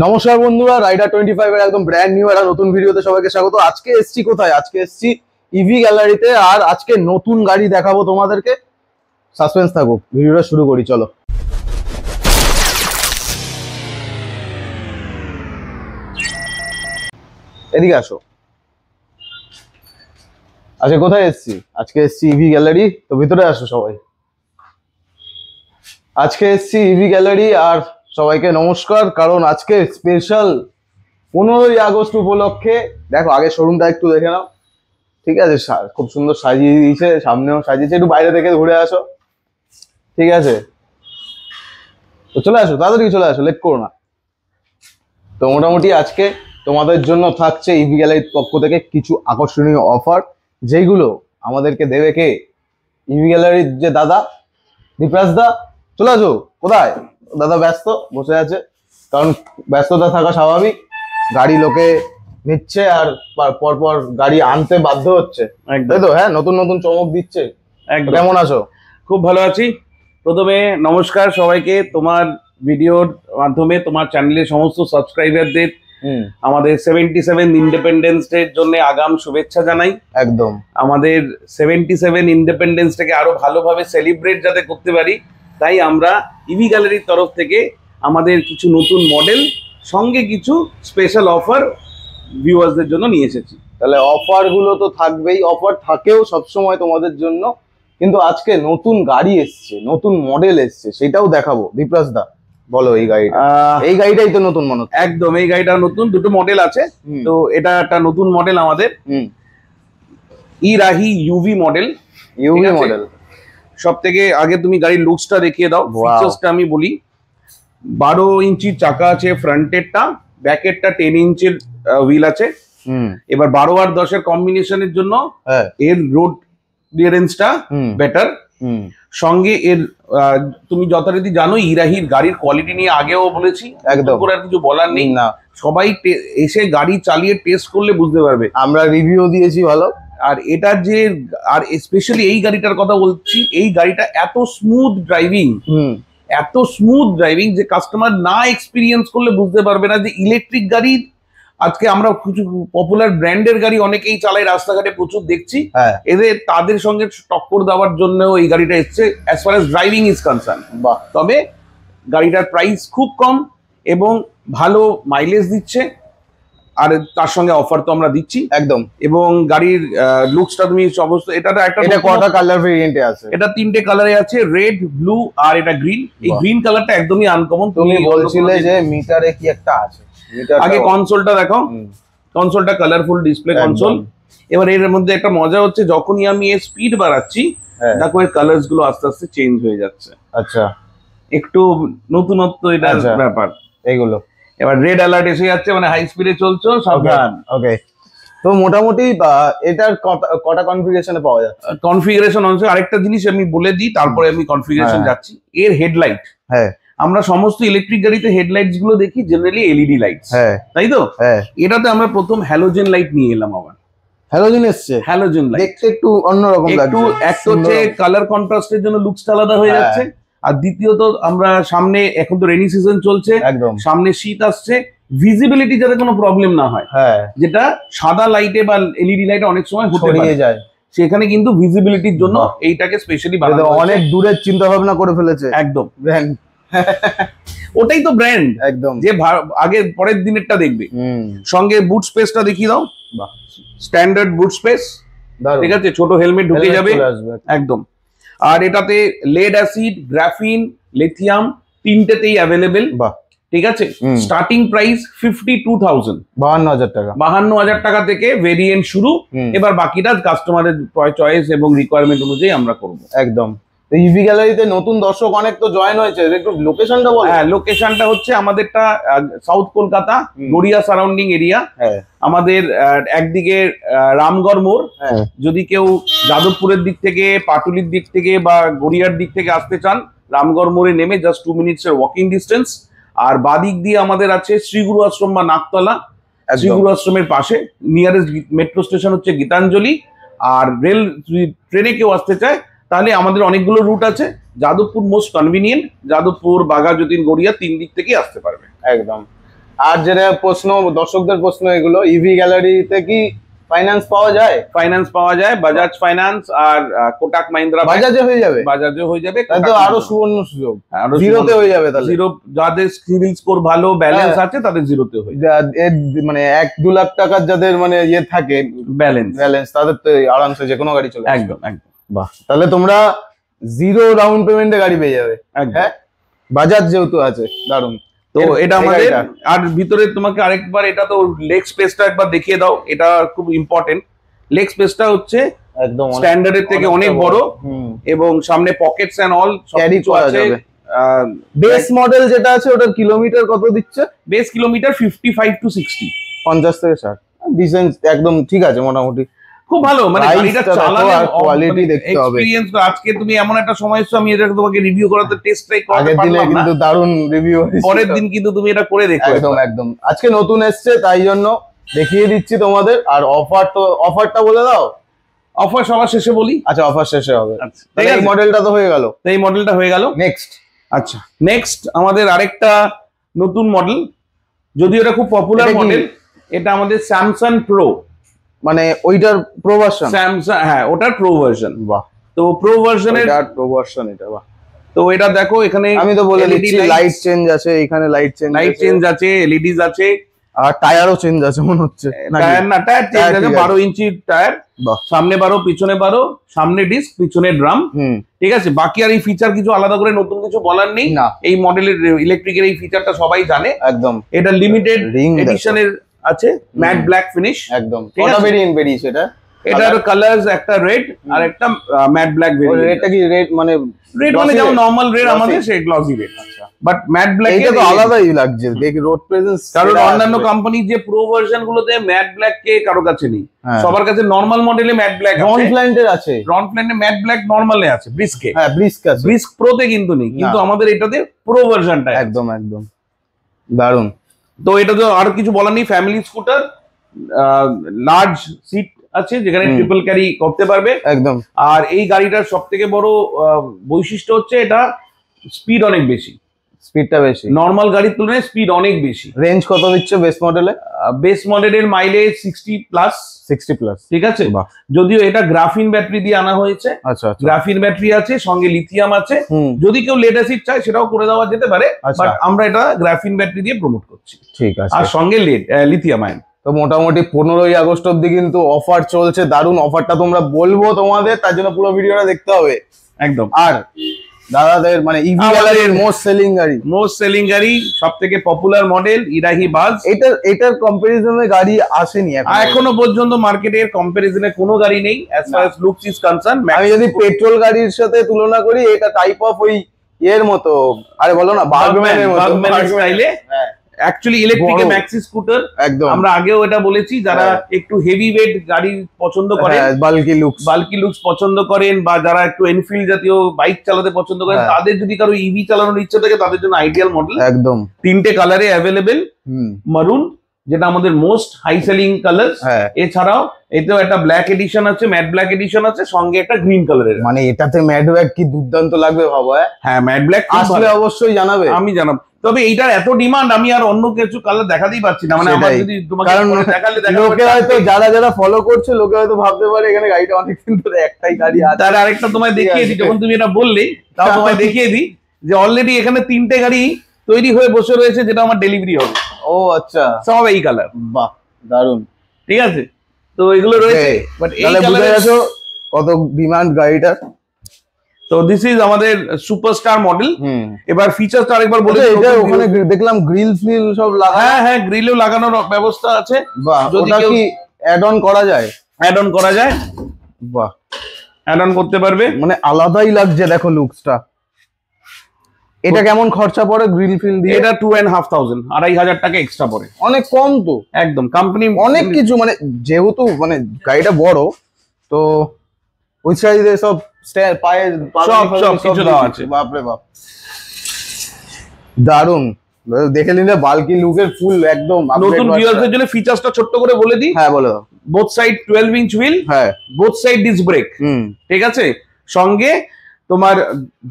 নমস্কার বন্ধুরা, রাইডার 25 এর একদম ব্র্যান্ড নিউ একটা নতুন ভিডিওতে সবাইকে স্বাগত। আজকে এসছি কোথায়? আজকে এসছি ইভি গ্যালারিতে, আর আজকে নতুন গাড়ি দেখাবো তোমাদেরকে। সাসপেন্স থাকুক, ভিডিওটা শুরু করি, চলো। এদিকে আসো। আজকে কোথায় এসছি? আজকে এসছি ইভি গ্যালারি, তো ভিতরে আসো সবাই। আজকে এসছি ইভি গ্যালারি, আর সবাইকে নমস্কার, কারণ আজকে স্পেশাল 15ই আগস্ট উপলক্ষে। দেখো আগে শোরুমটা একটু দেখে নাও, ঠিক আছে? খুব সুন্দর সাজিয়ে দিয়েছে, সামনেও সাজিয়েছে। একটু বাইরে থেকে ঘুরে আসো, ঠিক আছে? তো চলে আসো, তাড়াতাড়ি চলে আসো, লেট করো না। তো মোটামুটি আজকে তোমাদের জন্য থাকছে ইভি গ্যালারির পক্ষ থেকে কিছু আকর্ষণীয় অফার, যেইগুলো আমাদেরকে দেবে কে? ইভি গ্যালারির যে দাদা, দীপরাজ দা। চলে আসো। কোথায় দাদা? ব্যস্ত বসে আছে, কারণ ব্যস্ততা থাকা স্বাভাবিক। গাড়ি লোকে নিচ্ছে আর পরপর গাড়ি আনতে বাধ্য হচ্ছে, তাই তো? হ্যাঁ, নতুন নতুন চমক দিচ্ছে। কেমন আছো? খুব ভালো আছি। প্রথমে নমস্কার সবাইকে, তোমার ভিডিওর মাধ্যমে তোমার চ্যানেলের সমস্ত সাবস্ক্রাইবারদের আমাদের 77 ইন্ডিপেন্ডেন্স ডের জন্য আগাম শুভেচ্ছা জানাই। একদম, আমাদের 77 ইন্ডিপেন্ডেন্সটাকে আরো ভালোভাবে সেলিব্রেট যাতে করতে পারি, তাই আমরা ইভি গ্যালারির তরফ থেকে আমাদের কিছু নতুন মডেল সঙ্গে কিছু স্পেশাল অফার ভিউয়ার্সদের জন্য নিয়ে এসেছি। তাহলে অফার গুলো তো থাকবেই, অফার থাকেও সবসময় তোমাদের জন্য, কিন্তু আজকে নতুন গাড়ি এসছে, নতুন মডেল এসছে, সেটাও দেখাবো। দীপরাজ দা বলো, এই গাড়িটাই তো নতুন মনে হচ্ছে। একদম, এই গাড়িটা নতুন, দুটো মডেল আছে। তো এটা একটা নতুন মডেল আমাদের ইরাহি ইউভি মডেল। সব থেকে আগে তুমি গাড়ির লুকসটা দেখিয়ে দাও। ফিচার্সটা আমি বলি, 12 ইঞ্চির চাকা আছে ফ্রন্টেরটা, ব্যাকেরটা 10 ইঞ্চির হুইল আছে। এবার 12 আর 10 এর কম্বিনেশনের জন্য এর রোড ক্লিয়ারেন্সটা বেটার। সঙ্গে এর তুমি যথারীতি জানো ইরাহির গাড়ির কোয়ালিটি নিয়ে আগেও বলেছি, একদম করে আর কিছু বলার নেই। না, সবাই এসে গাড়ি চালিয়ে টেস্ট করলে বুঝতে পারবে, আমরা রিভিউ দিয়েছি ভালো। আর এটার যে, আর স্পেশালি এই গাড়িটার কথা বলছি, এই গাড়িটা এত স্মুথ ড্রাইভিং যে কাস্টমার না এক্সপিরিয়েন্স করলে বুঝতে পারবে না যে ইলেকট্রিক গাড়ি। আজকে আমরা কিছু পপুলার ব্র্যান্ডের গাড়ি অনেকেই চালাই, রাস্তাঘাটে প্রচুর দেখছি, তাদের সঙ্গে টক্কর দেওয়ার জন্য এই গাড়িটা এসছে as far as driving is concern. তবে গাড়িটার প্রাইস খুব কম এবং ভালো মাইলেজ দিচ্ছে, আর তার সঙ্গে অফার তো আমরা দিচ্ছি একদম। এবং গাড়ির লুকসটা তুমি সমস্ত, এটা কটা কালার ভেরিয়েন্টে আছে? এটা 3টে কালারে আছে, রেড, ব্লু আর এটা গ্রিন। এই গ্রিন কালারটা একদমই আনকমন। তুমি বলছিলে যে মিটারে কি একটা আছে। আগে কনসোলটা দেখো, কনসোলটা কালারফুল ডিসপ্লে কনসোল। এবার এর মধ্যে একটা মজা হচ্ছে, যখনই আমি এর স্পিড বাড়াচ্ছি দেখো এর কালার্স গুলো আস্তে আস্তে চেঞ্জ হয়ে যাচ্ছে। আচ্ছা, একটু নতুনত্ব এটার ব্যাপার এইগুলো। এবার রেড অ্যালার্ট এসে যাচ্ছে, মানে হাই স্পিডে চলছো, সাবধান। ওকে, তো মোটামুটি এটার কটা কনফিগারেশনে পাওয়া যাচ্ছে? কনফিগারেশন অনুসারে আরেকটা জিনিস আমি বলে দিই, তারপরে আমি কনফিগারেশন যাচ্ছি। এর হেডলাইট, আমরা সমস্ত ইলেকট্রিক গাড়িতে হেডলাইটস গুলো দেখি জেনারেলি এলইডি লাইটস, তাই তো? এটাতে আমরা প্রথম হ্যালোজেন লাইট নিয়ে এলাম। আবার হ্যালোজেন এসছে, হ্যালোজেন লাইট দেখতে একটু অন্যরকম লাগছে। একটু হচ্ছে কালার কন্ট্রাস্টের জন্য লুকসটা আলাদা হয়ে যাচ্ছে। আর দ্বিতীয়ত, আমরা সামনে এখন তো রেনি সিজন চলছে, একদম সামনে শীত আসছে, ভিজিবিলিটি যাতে কোনো প্রবলেম না হয়, যেটা সাদা লাইটে বা এলইডি লাইটে অনেক সময় হতে যায়, সেখানে কিন্তু ভিজিবিলিটির জন্য এইটাকে স্পেশালি বানানো হয়েছে। অনেক দূরের চিন্তা ভাবনা করে ফেলেছে, একদম ওটাই তো ব্র্যান্ড, একদম। যে আগে পরের দিনেরটা দেখবে। সঙ্গে বুট স্পেসটা দেখিয়ে দাও, স্ট্যান্ডার্ড বুট স্পেস, ঠিক আছে? ছোট হেলমেট ঢুকে যাবে একদম। আর এটাতে লেড অ্যাসিড, গ্রাফিন, লিথিয়াম 3টেতেই অ্যাভেলেবেল, ঠিক আছে? স্টার্টিং প্রাইস 52,000, 52,000 টাকা, 52,000 টাকা থেকে ভেরিয়েন্ট শুরু। এবার বাকিটা কাস্টমারের চয়েস এবং রিকোয়ারমেন্ট অনুযায়ী আমরা করব একদম। ইভি গ্যালারিতে নতুন দর্শক অনেক তো জয়েন হয়েছে, একটু লোকেশনটা বলো। হ্যাঁ, লোকেশনটা হচ্ছে আমাদেরটা south Kolkata, Garia surrounding area. আমাদের একদিকে রামগড় মোড়, যদি কেউ যাদবপুরের দিক থেকে, পাটুলির দিক থেকে বা গড়িয়ার দিক থেকে আসতে চান, রামগড় মোড়ে নেমে জাস্ট 2 মিনিটসের ওয়াকিং ডিস্টেন্স। আর বাদিক দিয়ে আমাদের আছে শ্রীগুরু আশ্রম বা নাকতলা। শ্রীগুরু আশ্রমের পাশে নিয়ারেস্ট মেট্রো স্টেশন হচ্ছে গীতাঞ্জলি। আর রেল, ট্রেনে কেউ আসতে চায় তাহলে আমাদের অনেকগুলো রুট আছে। যাদবপুর মোস্ট কনভিনিয়েন্ট, যাদবপুর, বাঘা যতীন, গড়িয়া 3 দিক থেকেই আসতে পারবে একদম। আর যেটা প্রশ্ন, দর্শকদের প্রশ্ন, এগুলো ইভি গ্যালারিতে কি ফাইন্যান্স পাওয়া যায়? ফাইন্যান্স পাওয়া যায়, বাজাজ ফাইন্যান্স আর কোটাক মাহিন্দ্রা। বাজাজে হয়ে যাবে? বাজাজে হয়ে যাবে, তাহলে তো আরো সুবর্ণ সুযোগ, আরো জিরোতে হয়ে যাবে তাহলে। জিরো, যাদের সিভিল স্কোর ভালো, ব্যালেন্স আছে, তাদের জিরোতে হয়ে যাবে। মানে 1-2 লাখ টাকার যাদের মানে ইয়ে থাকে ব্যালেন্স, তাদের তো আরামসে যে কোনো গাড়ি চলে। একদম একদম। বাহ, তাহলে তোমরা জিরো ডাউন পেমেন্টে গাড়ি পেয়ে যাবে। হ্যাঁ, বাজাজ যেহেতু আছে, দারুন। তো এটা আমাদের। আর ভিতরে তোমাকে আরেকবার, এটা তো লেগ স্পেসটা একবার দেখিয়ে দাও, এটা খুব ইম্পর্টেন্ট। লেগ স্পেসটা হচ্ছে একদম স্ট্যান্ডার্ডের থেকে অনেক বড়, এবং সামনে পকেটস এন্ড অল ক্যারি করা যাবে। বেস মডেল যেটা আছে ওটার কিলোমিটার কত দিচ্ছে? বেস কিলোমিটার 55 to 60, 50 থেকে 60। ডিসেন্স একদম ঠিক আছে মোটামুটি, খুব ভালো। মানে গাড়িটা চালালে কোয়ালিটি দেখতে হবে। এক্সপেরিয়েন্স। আজকে তুমি এমন একটা সময় এসছো, আমি এটা তোমাকে রিভিউ করাতে, টেস্ট ড্রাইভ করাতে আগের দিনে পারলাম না, কিন্তু দারুন রিভিউ, পরের দিন কিন্তু তুমি এটা করে দেখো। একদম একদম। আজকে নতুন এসছে তাই জন্য দেখিয়ে দিচ্ছি তোমাদের। আর অফার তো, অফারটা বলে দাও। অফার সবার শেষে বলি। আচ্ছা, অফার শেষে হবে। আচ্ছা, এই মডেলটা তো হয়ে গেল, এই মডেলটা হয়ে গেল। নেক্সট। আচ্ছা, নেক্সট আমাদের আরেকটা নতুন মডেল, যদিও এটা খুব পপুলার মডেল। এটা আমাদের স্যামসাং প্রো, মানে ওইটার প্রো ভার্সন। স্যামসাং, হ্যাঁ, ওটার প্রো ভার্সন। বাহ, তো প্রো ভার্সনের প্রো ভার্সন এটা। বাহ, তো এটা দেখো, এখানে আমি তো বলে দিচ্ছি, লাইট চেঞ্জ আছে, এখানে লাইট চেঞ্জ আছে, এলইডিস আছে, আর টায়ারও চেঞ্জ আছে মনে হচ্ছে। টায়ার না, টায়ার চেঞ্জ আছে, 12 ইঞ্চি টায়ার, সামনে 12, পিছনে 12, সামনে ডিস্ক, পিছনে ড্রাম। ঠিক আছে, বাকি আর এই ফিচার কিছু আলাদা করে নতুন কিছু বলার নেই। এই মডেলের ইলেকট্রিকের এই ফিচারটা সবাই জানে একদম। এটা লিমিটেড এডিশনের আছে, ম্যাট ব্ল্যাক ফিনিশ। একদম। কত ভেরিয়েন্ট বেরিয়েছে এটা? এটার কালারস একটা রেড আর একটা ম্যাট ব্ল্যাক ভেরিয়েন্ট। রেডটা কি রেড মানে যেমন নরমাল রেড আমাদের, সেই গ্লসি রেড। আচ্ছা, বাট ম্যাট ব্ল্যাক এটা তো আলাদাই লাগছে দেখি, রোড প্রেজেন্স। কারণ অন্যান্য কোম্পানির যে প্রো ভার্সন গুলোতে ম্যাট ব্ল্যাক কে কারো কাছে নেই, সবার কাছে নরমাল মডেলে ম্যাট ব্ল্যাক আছে। রনফ্ল্যান্টের আছে, রনফ্ল্যান্টে ম্যাট ব্ল্যাক নরমালে আছে, ব্রিস্কে। হ্যাঁ, ব্রিস্ক আছে, ব্রিস্ক প্রোতে কিন্তু নেই। কিন্তু আমাদের এটাতে প্রো ভার্সনটা একদম একদম দারুন। তো এটা তো আর কিছু বলার নেই। ফ্যামিলি স্কুটার, লার্জ সিট আছে, যেখানে ট্রিপল ক্যারি করতে পারবে একদম। আর এই গাড়িটার সব থেকে বড় বৈশিষ্ট্য হচ্ছে এটা স্পিড অনেক বেশি। স্পিডটা বেশি, নরমাল গাড়ির তুলনায় স্পিড অনেক বেশি। রেঞ্জ কত দিচ্ছে বেস মডেলে? বেস মডেলের মাইলেজ 60 প্লাস। ঠিক আছে, যদিও এটা গ্রাফিন ব্যাটারি দিয়ে আনা হয়েছে। আচ্ছা, গ্রাফিন ব্যাটারি আছে, সঙ্গে লিথিয়াম আছে। যদি কেউ লেড অ্যাসিড চায় সেটাও করে দেওয়া যেতে পারে, বাট আমরা এটা গ্রাফিন ব্যাটারি দিয়ে প্রমোট করছি। ঠিক আছে, আর সঙ্গে লিথিয়াম আয়ন। তো মোটামুটি 15ই আগস্ট অব্দি কিন্তু অফার চলছে, দারুন অফারটা তোমরা বলবো তোমাদের, তার জন্য পুরো ভিডিওটা দেখতে হবে একদম। আর দাদাদের মানে ইভি গ্যালারির মোস্ট সেলিং গাড়ি, সবথেকে পপুলার মডেল ইরাহি বাজ। এটার কম্পারিজনে গাড়ি আসেনি এখনো পর্যন্ত মার্কেটে, এর কম্পারিজনে কোনো গাড়ি নেই as far as looks is concern. আমি যদি পেট্রোল গাড়ির সাথে তুলনা করি, এটা টাইপ অফ ওই এর মতো, আরে বলো না, বার্গম্যানের মতো স্টাইলে। অ্যাকচুয়ালি ইলেকট্রিকে ম্যাক্সি স্কুটার, একদম। আমরা আগেও এটা বলেছি, যারা একটু হেভি ওয়েট গাড়ি পছন্দ করেন, বাল্কি লুকস পছন্দ করেন, বা যারা একটু এনফিল্ড জাতীয় বাইক চালাতে পছন্দ করেন, তাদের যদি কারো ইভি চালানোর ইচ্ছা থাকে, তাদের জন্য আইডিয়াল মডেল একদম। 3টে কালারে অ্যাভেলেবেল, মারুন যেটা আমাদের মোস্ট হাই সেলিং কালার, এছাড়াও এতেও একটা ব্ল্যাক এডিশন আছে, ম্যাট ব্ল্যাক এডিশন আছে, সঙ্গে একটা গ্রিন কালারের। মানে এটাতে ম্যাট ব্ল্যাক কি দুর্দান্ত লাগবে ভাবো। হ্যাঁ, ম্যাট ব্ল্যাক আসলে অবশ্যই জানাবে, আমি জানাবো। তবে এইটার এত ডিমান্ড, আমি আর অন্য কিছু কালার দেখাতেই পাচ্ছি না। মানে আমার যদি তোমাকে দেখালে, লোকে হয়তো যারা ফলো করছে, লোকে হয়তো ভাবতে পারে এখানে গাড়িটা অনেকদিন ধরে একটাই গাড়ি আছে। তার আরেকটা তোমায় দেখিয়ে দিই, যখন তুমি এটা বললে, তাও তোমায় দেখিয়ে দিই যে অলরেডি এখানে 3টে গাড়ি তৈরি হয়ে বসে রয়েছে, যেটা আমার ডেলিভারি হবে। ও আচ্ছা, সব এই কালার। বাহ, দারুন। ঠিক আছে, তো এগুলো রয়েছে, বাট এই কালারে কত ডিমান্ড গাড়িটার। তো দিস ইজ আমাদের সুপারস্টার মডেল। এবার ফিচারটা আরেকবার বলে দিই। এটা ওখানে দেখলাম গ্রিল ফিল সব লাগা। হ্যাঁ, গ্রিলও লাগানোর ব্যবস্থা আছে। বাহ, ওটা কি অ্যাড অন করা যায়? অ্যাড অন করা যায়, বাহ, অ্যাড অন করতে পারবে। মানে আলাদাই লাগছে, দেখো লুকসটা। এটা কেমন খরচা পড়ে গ্রিল ফিল দিয়ে? এটা 2,500, 2,500 টাকা এক্সট্রা পড়ে। অনেক কম তো একদম। কোম্পানি অনেক কিছু, মানে যেহেতু মানে গাড়িটা বড়, তো ওই সাইডে সব পায়ে সব কিছু দেওয়া আছে। বাপরে বাপ, দারুন। দেখে নিলে বাল্কি লুকের ফুল একদম। নতুন ভিউয়ারদের জন্য ফিচারসটা ছোট্ট করে বলে দিই। হ্যাঁ, বলো। বোথ সাইড 12 ইঞ্চ হুইল, হ্যাঁ, বোথ সাইড ডিস্ক ব্রেক। ঠিক আছে, সঙ্গে তোমার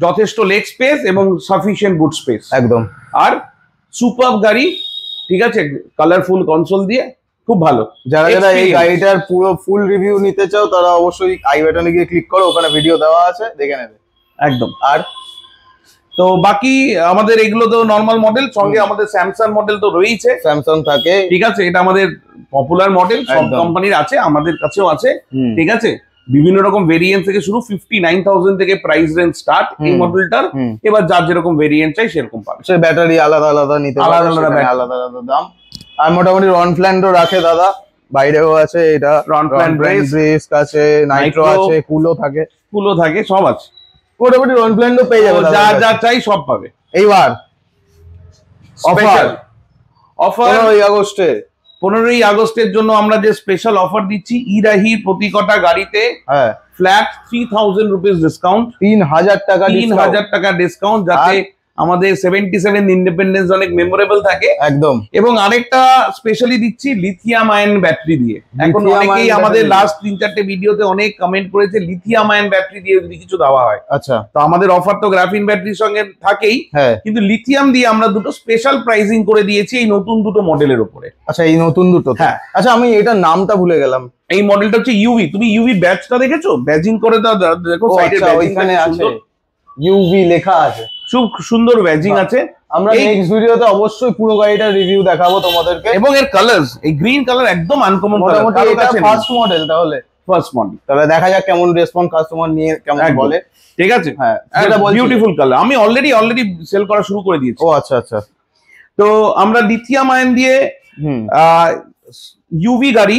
যথেষ্ট লেগ স্পেস এবং সাফিসিয়েন্ট বুট স্পেস একদম। আর সুপার গাড়ি, ঠিক আছে, কালারফুল কনসোল দিয়ে খুব ভালো। যারা যারা এই গাড়িটার পুরো ফুল রিভিউ নিতে চাও তারা অবশ্যই আই বাটনে গিয়ে ক্লিক করো, ওখানে ভিডিও দেওয়া আছে, দেখে নেবে একদম। আর তো বাকি আমাদের এগুলো তো নরমাল মডেল, সঙ্গে আমাদের স্যামসাং মডেল তো রয়েছে, স্যামসাং থাকে, ঠিক আছে, এটা আমাদের পপুলার মডেল, সব কোম্পানির আছে, আমাদের কাছেও আছে, ঠিক আছে। বিভিন্ন রকম ভেরিয়েন্ট থেকে শুরু, 59,000 থেকে প্রাইস রেঞ্জ স্টার্ট এই মডেলটার। এবার যার যেরকম ভেরিয়েন্ট চাই সেরকম পাবে। সে ব্যাটারি আলাদা আলাদা নিতে পারবে, আলাদা আলাদা দাম। আর মোটামুটি রন প্ল্যান্টও রাখে দাদা, বাইরেও আছে, এটা রন প্ল্যান্ট ব্রেস আছে, নাইট্রো আছে, কুলো থাকে, সব আছে মোটামুটি। রন প্ল্যান্টও পেয়ে যাবে, যা যা চাই সব পাবে। এইবার অফার 15ই আগস্টের জন্য আমরা যে স্পেশাল অফার দিচ্ছি, ইরাহির প্রতি কটা গাড়িতে ফ্ল্যাট 3,000 রুপিস ডিসকাউন্ট, 3,000 টাকা ডিসকাউন্ট, যাতে আমাদের 77 ইন্ডিপেন্ডেন্স অনেক মেমোরেবল থাকে একদম। এবং আরেকটা স্পেশালি দিচ্ছি লিথিয়াম আয়ন ব্যাটারি দিয়ে। এখন অনেকেই আমাদের লাস্ট 3-4টে ভিডিওতে অনেক কমেন্ট করেছে লিথিয়াম আয়ন ব্যাটারি দিয়ে যদি কিছু দেওয়া হয়। আচ্ছা, তো আমাদের অফার তো গ্রাফিন ব্যাটারির সঙ্গে থাকেই, কিন্তু লিথিয়াম দিয়ে আমরা দুটো স্পেশাল প্রাইসিং করে দিয়েছি এই নতুন দুটো মডেলের উপরে। আচ্ছা, এই নতুন দুটো, হ্যাঁ। আচ্ছা, আমি এটার নামটা ভুলে গেলাম। এই মডেলটা হচ্ছে ইউভি। তুমি ইউভি ব্যাচটা দেখেছো? ব্যাজিং করে দাও, দেখো সাইডে ওইখানে আছে ইউভি লেখা আছে, খুব সুন্দর ব্যাজিং আছে। আমরা নেক্সট ভিডিওতে অবশ্যই পুরো গাড়িটার রিভিউ দেখাবো তোমাদেরকে, এবং এর কালারস, এই গ্রিন কালার একদম আনকমন কালার। মোটামুটি এটা ফার্স্ট মডেল, তাহলে দেখা যাক কেমন রেসপন্স কাস্টমার নিয়ে কেমন বলে, ঠিক আছে। হ্যাঁ, এটা বিউটিফুল কালার, আমি অলরেডি সেল করা শুরু করে দিয়েছি। ও আচ্ছা আচ্ছা। তো আমরা লিথিয়াম আয়ন দিয়ে ইউভি গাড়ি,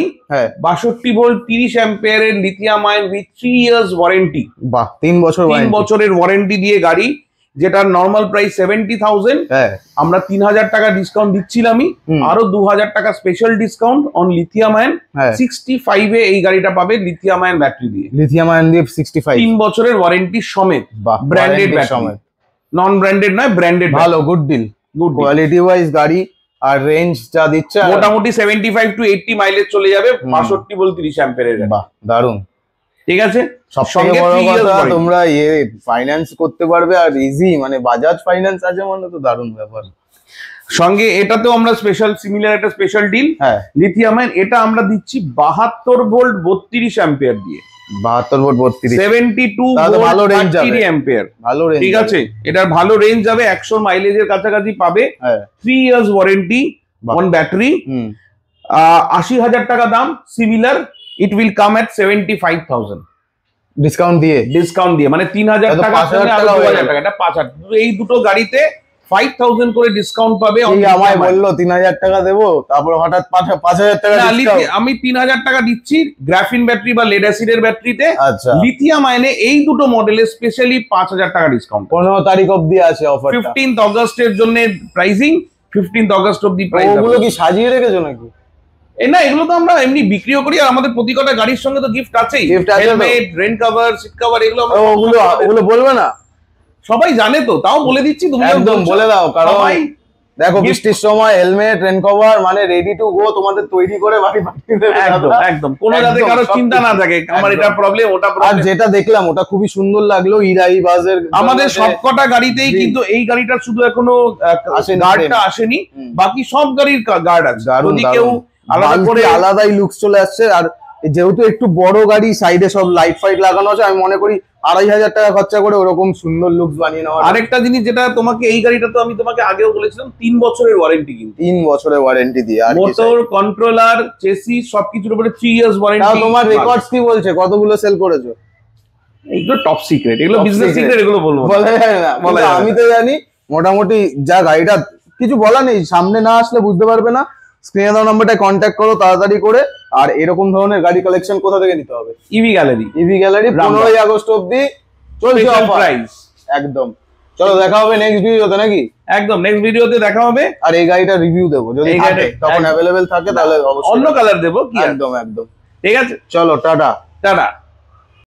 62 ভোল্ট 30 অ্যাম্পিয়ারের lithium ion with 3 years warranty. বাহ, 3 বছরের ওয়ারেন্টি দিয়ে গাড়ি, যেটা নর্মাল প্রাইস 70,000, আমরা 3,000 টাকা ডিসকাউন্ট দিচ্ছিলামই, আরো 2,000 টাকা special discount on lithium ion. 65 এ এই গাড়িটা পাবে লিথিয়াম আয়ন ব্যাটারি দিয়ে, 65, 3 বছরের ওয়ারেন্টি সমেত, ব্র্যান্ডেড ব্যাটারি, নন ব্র্যান্ডেড নয়, ব্র্যান্ডেড। ভালো, গুড ডিল, কোয়ালিটি ওয়াইজ গাড়ি, আর রেঞ্জ যা দিচ্ছে মোটামুটি 75 to 80 মাইলেজ চলে যাবে, 62 ভোল্ট 30 অ্যাম্পিয়ারের। বাহ, দারুন, ঠিক আছে। সবথেকে বড় কথা তোমরা ফাইন্যান্স করতে পারবে, আর ইজি, মানে বাজাজ ফাইন্যান্স আছে মানে তো দারুন ব্যাপার। সঙ্গে এটাতেও আমরা স্পেশাল সিমিলার একটা স্পেশাল ডিল, লিথিয়াম আয়ন, এটা আমরা দিচ্ছি 72 ভোল্ট 32 অ্যাম্পিয়ার দিয়ে, 72 ভোল্ট 32, 72 ভালো রেঞ্জ যাবে, 30 অ্যাম্পিয়ার, ভালো রেঞ্জ, ঠিক আছে। এটার ভালো রেঞ্জ যাবে, 100 মাইলেজের কাছাকাছি পাবে, 3 ইয়ার্স ওয়ারেন্টি অন ব্যাটারি, 80,000 টাকা দাম। Similar it will come at 75,000 discount দিয়ে, মানে 3,000 টাকা, 2,000 টাকা, এটা 5,000। এই দুটো গাড়িতে 5,000 করে ডিসকাউন্ট পাবে। আমায় বললো 3,000 টাকা দেবো, তারপর হঠাৎ 5,000 টাকা ডিসকাউন্ট। আমি 3,000 টাকা দিচ্ছি গ্রাফিন ব্যাটারি বা লেড অ্যাসিডের ব্যাটারিতে। আচ্ছা, লিথিয়াম আয়নে এই দুটো মডেলে স্পেশালি 5,000 টাকা ডিসকাউন্ট। 15 তারিখ অবধি আছে অফারটা, 15th অগস্টের জন্য প্রাইসিং, 15th অগস্ট অবধি প্রাইস। ওগুলো কি সাজিয়ে রেখেছো নাকি? না, এগুলো তো আমরা এমনি বিক্রিও করি, আর আমাদের প্রতি কটা গাড়ির সঙ্গে তো গিফট আছেই, helmet, rain cover, seat cover, এগুলো ওগুলো বলবে না, সবাই জানে তো, তাও বলে দিচ্ছি, তুমি একদম বলে দাও। কারণ দেখো, বৃষ্টির সময় হেলমেট, রেন কভার মানে রেডি টু গো, তোমাদের তৈরি করে বাড়ি পাঠিয়ে দেবে। একদম কোনো যাতে কারো চিন্তা না থাকে আমার এটা প্রবলেম ওটা প্রবলেম। আর যেটা দেখলাম ওটা খুবই সুন্দর লাগলো, ইরাই বাসের আমাদের সবকটা গাড়িতেই, কিন্তু এই গাড়িটার শুধু এখনো গার্ডটা আসেনি, বাকি সব গাড়ির গার্ড আছে। যদি কেউ আলাদা করে আলাদাই লুকস চলে আসছে। আর যেহেতু একটু বড় গাড়ি, সাইডে সব লাইট ফাইট লাগানো আছে, আমি মনে করি 2,500 টাকা খরচা করে ওরকম সুন্দর লুকস বানিয়ে নেওয়া। আরেকটা জিনিস যেটা তোমাকে, এই গাড়িটা তো আমি তোমাকে আগেও বলেছিলাম 3 বছরের ওয়ারেন্টি, কিন্তু 3 বছরের ওয়ারেন্টি দিয়ে, আর মোটর, কন্ট্রোলার, চেসিস সবকিছুর উপরে 3 ইয়ার্স ওয়ারেন্টি। তোমার রেকর্ডস কি বলছে, কতগুলো সেল করেছো? এগুলো টপ সিক্রেট, এগুলো বিজনেস সিক্রেট, এগুলো বলবো বলা যায় না। আমি তো জানি মোটামুটি যা গাড়িটা, কিছু বলা নেই, সামনে না আসলে বুঝতে পারবে না। স্ক্রিনে দেওয়া নাম্বারটা কন্ট্যাক্ট করো তাড়াতাড়ি করে। আর এরকম ধরনের গাড়ি কালেকশন কোথা থেকে নিতে হবে? ইভি গ্যালারি 15ই আগস্ট অবধি চলছে প্রাইস একদম। চলো দেখা হবে নেক্সট ভিডিওতে, নাকি? একদম নেক্সট ভিডিওতে দেখা হবে। আর এই গাড়িটা রিভিউ দেবো, যদি তখন অ্যাভেলেবেল থাকে তাহলে অবশ্যই। অন্য কালার দেবো কি, একদম একদম। ঠিক আছে, চলো টাটা।